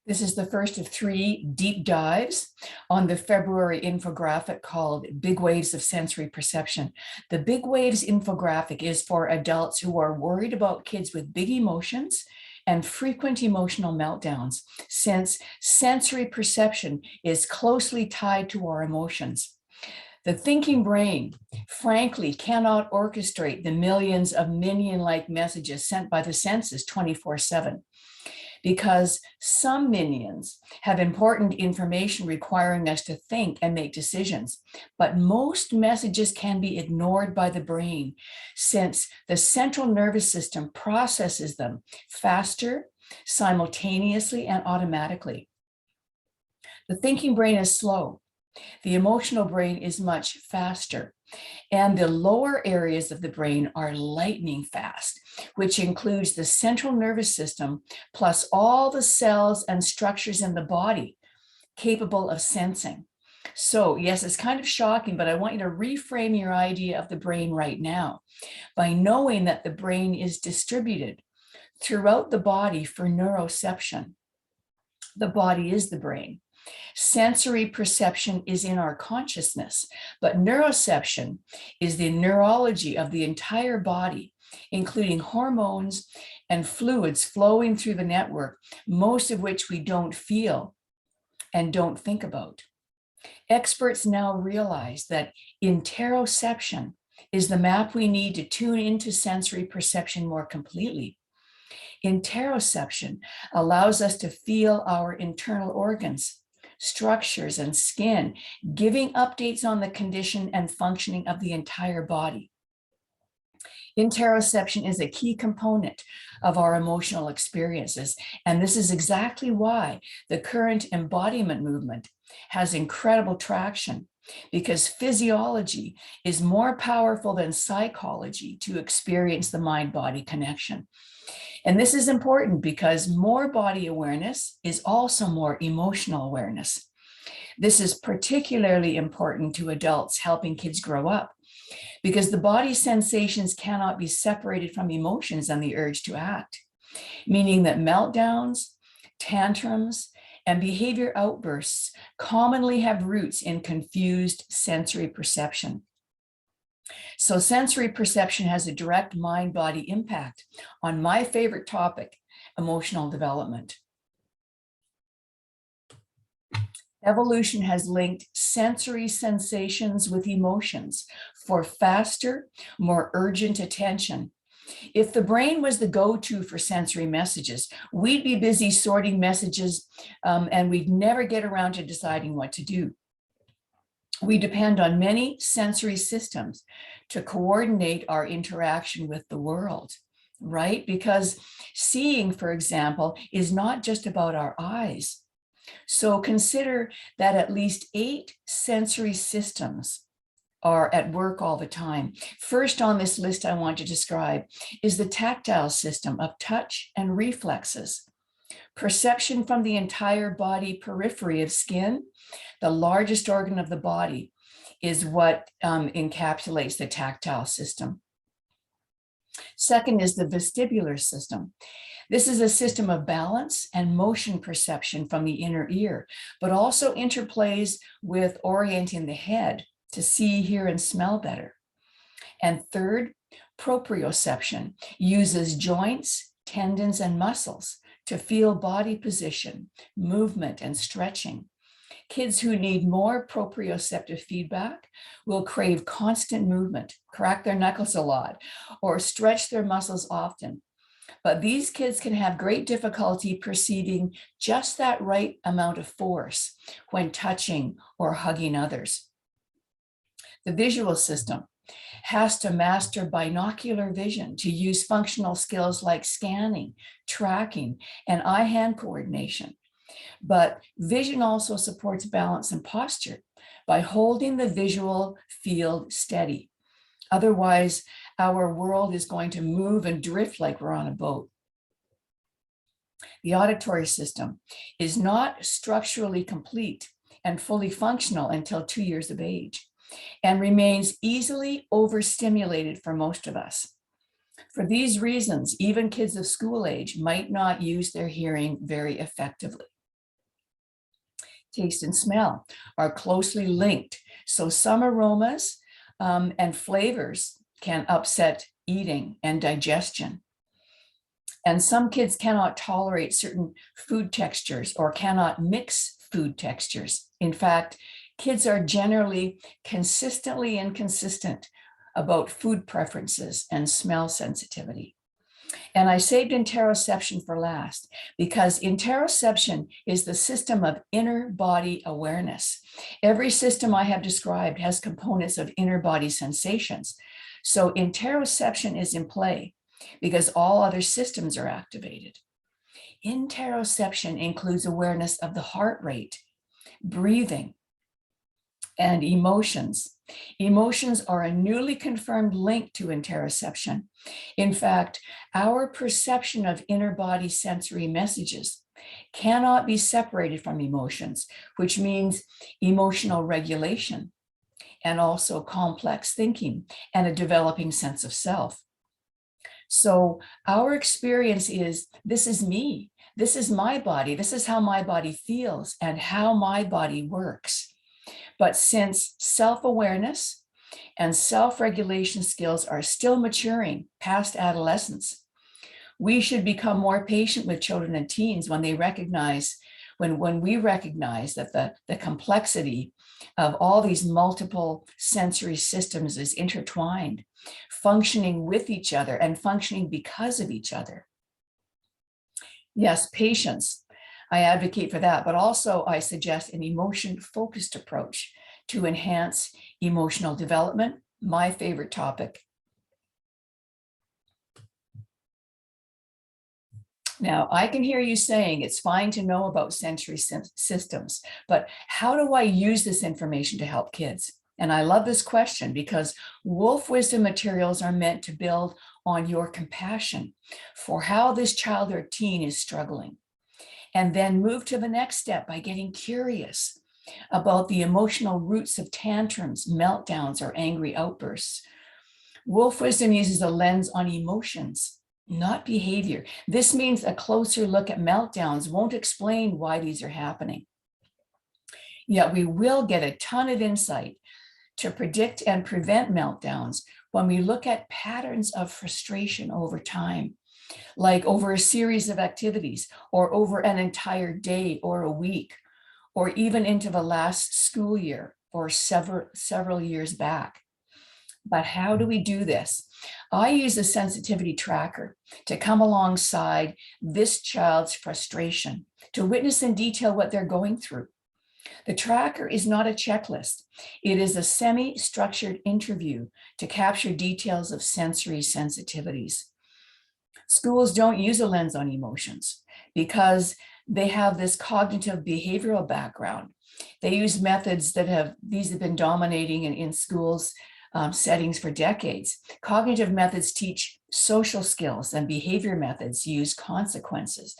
This is the first of 3 deep dives on the February infographic called Big Waves of Sensory Perception. The Big Waves infographic is for adults who are worried about kids with big emotions and frequent emotional meltdowns, since sensory perception is closely tied to our emotions. The thinking brain, frankly, cannot orchestrate the millions of minion-like messages sent by the senses 24/7. Because some minions have important information requiring us to think and make decisions. But most messages can be ignored by the brain, since the central nervous system processes them faster, simultaneously, and automatically. The thinking brain is slow. The emotional brain is much faster. And the lower areas of the brain are lightning fast, which includes the central nervous system, plus all the cells and structures in the body capable of sensing. So yes, it's kind of shocking, but I want you to reframe your idea of the brain right now by knowing that the brain is distributed throughout the body for neuroception. The body is the brain. Sensory perception is in our consciousness, but neuroception is the neurology of the entire body, including hormones and fluids flowing through the network, most of which we don't feel and don't think about. Experts now realize that interoception is the map we need to tune into sensory perception more completely. Interoception allows us to feel our internal organs, structures, and skin, giving updates on the condition and functioning of the entire body. Interoception is a key component of our emotional experiences, and this is exactly why the current embodiment movement has incredible traction, because physiology is more powerful than psychology to experience the mind-body connection. And this is important because more body awareness is also more emotional awareness. This is particularly important to adults helping kids grow up, because the body's sensations cannot be separated from emotions and the urge to act, meaning that meltdowns, tantrums, and behavior outbursts commonly have roots in confused sensory perception. So sensory perception has a direct mind-body impact on my favorite topic, emotional development. Evolution has linked sensory sensations with emotions for faster, more urgent attention. If the brain was the go-to for sensory messages, we'd be busy sorting messages and we'd never get around to deciding what to do. We depend on many sensory systems to coordinate our interaction with the world, right? Because seeing, for example, is not just about our eyes. So consider that at least 8 sensory systems are at work all the time. First on this list I want to describe is the tactile system of touch and reflexes. Perception from the entire body periphery of skin, the largest organ of the body, is what encapsulates the tactile system. Second is the vestibular system. This is a system of balance and motion perception from the inner ear, but also interplays with orienting the head to see, hear, and smell better. And third, proprioception uses joints, tendons, and muscles to feel body position, movement, and stretching. Kids who need more proprioceptive feedback will crave constant movement, crack their knuckles a lot, or stretch their muscles often. But these kids can have great difficulty perceiving just that right amount of force when touching or hugging others. The visual system has to master binocular vision to use functional skills like scanning, tracking, and eye-hand coordination. But vision also supports balance and posture by holding the visual field steady. Otherwise, our world is going to move and drift like we're on a boat. The auditory system is not structurally complete and fully functional until 2 years of age, and remains easily overstimulated for most of us. For these reasons, even kids of school age might not use their hearing very effectively. Taste and smell are closely linked. So some aromas and flavors can upset eating and digestion. And some kids cannot tolerate certain food textures or cannot mix food textures. In fact, kids are generally consistently inconsistent about food preferences and smell sensitivity. And I saved interoception for last because interoception is the system of inner body awareness. Every system I have described has components of inner body sensations. So interoception is in play because all other systems are activated. Interoception includes awareness of the heart rate, breathing, and emotions. Emotions are a newly confirmed link to interoception. In fact, our perception of inner body sensory messages cannot be separated from emotions, which means emotional regulation and also complex thinking and a developing sense of self. So our experience is, this is me, this is my body, this is how my body feels and how my body works. But since self-awareness and self-regulation skills are still maturing past adolescence, we should become more patient with children and teens when they recognize, when we recognize that the complexity of all these multiple sensory systems is intertwined, functioning with each other and functioning because of each other. Yes, patience. I advocate for that, but also I suggest an emotion-focused approach to enhance emotional development, my favorite topic. Now, I can hear you saying it's fine to know about sensory systems, but how do I use this information to help kids? And I love this question because Wolf Wisdom materials are meant to build on your compassion for how this child or teen is struggling, and then move to the next step by getting curious about the emotional roots of tantrums, meltdowns, or angry outbursts. Wolf Wisdom uses a lens on emotions, not behavior. This means a closer look at meltdowns won't explain why these are happening. Yet we will get a ton of insight to predict and prevent meltdowns when we look at patterns of frustration over time, like over a series of activities or over an entire day or a week, or even into the last school year or several years back. But how do we do this? I use a sensitivity tracker to come alongside this child's frustration, to witness in detail what they're going through. The tracker is not a checklist. It is a semi-structured interview to capture details of sensory sensitivities. Schools don't use a lens on emotions because they have this cognitive behavioral background. They use methods these have been dominating in schools settings for decades. Cognitive methods teach social skills and behavior methods use consequences,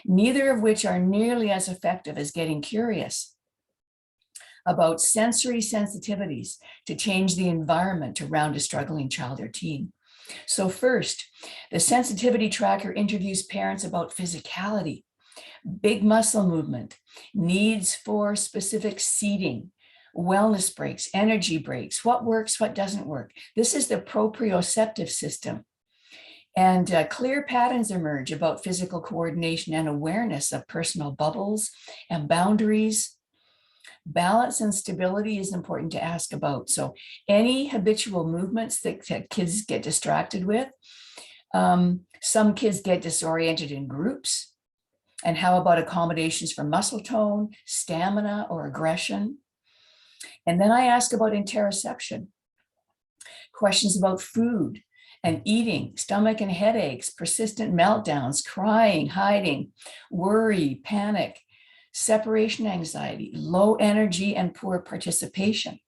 neither of which are nearly as effective as getting curious about sensory sensitivities to change the environment around a struggling child or teen. So first, the sensitivity tracker interviews parents about physicality, big muscle movement, needs for specific seating, wellness breaks, energy breaks, what works, what doesn't work. This is the proprioceptive system. And clear patterns emerge about physical coordination and awareness of personal bubbles and boundaries. Balance and stability is important to ask about. So any habitual movements that kids get distracted with, some kids get disoriented in groups. And how about accommodations for muscle tone, stamina, or aggression? And then I ask about interoception, questions about food and eating, stomach and headaches, persistent meltdowns, crying, hiding, worry, panic, separation anxiety, low energy, and poor participation.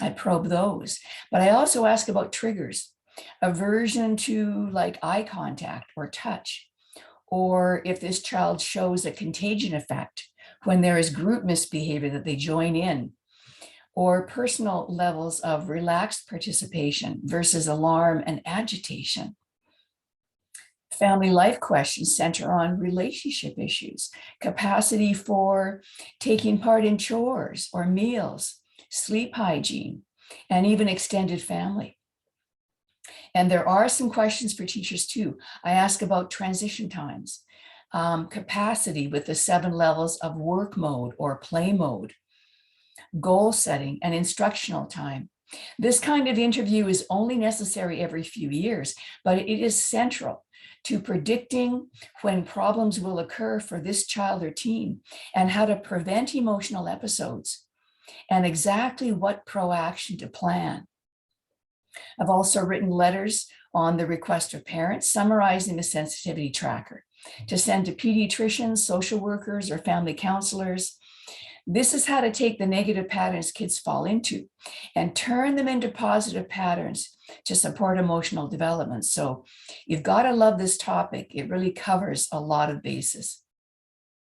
I probe those, but I also ask about triggers, aversion to like eye contact or touch, or if this child shows a contagion effect when there is group misbehavior that they join in, or personal levels of relaxed participation versus alarm and agitation. Family life questions center on relationship issues, capacity for taking part in chores or meals, sleep hygiene, and even extended family. And there are some questions for teachers too. I ask about transition times, capacity with the 7 levels of work mode or play mode, goal setting, and instructional time. This kind of interview is only necessary every few years, but it is central to predicting when problems will occur for this child or teen and how to prevent emotional episodes and exactly what proaction to plan. I've also written letters on the request of parents summarizing the sensitivity tracker to send to pediatricians, social workers, or family counselors. This is how to take the negative patterns kids fall into and turn them into positive patterns to support emotional development. So you've got to love this topic. It really covers a lot of bases.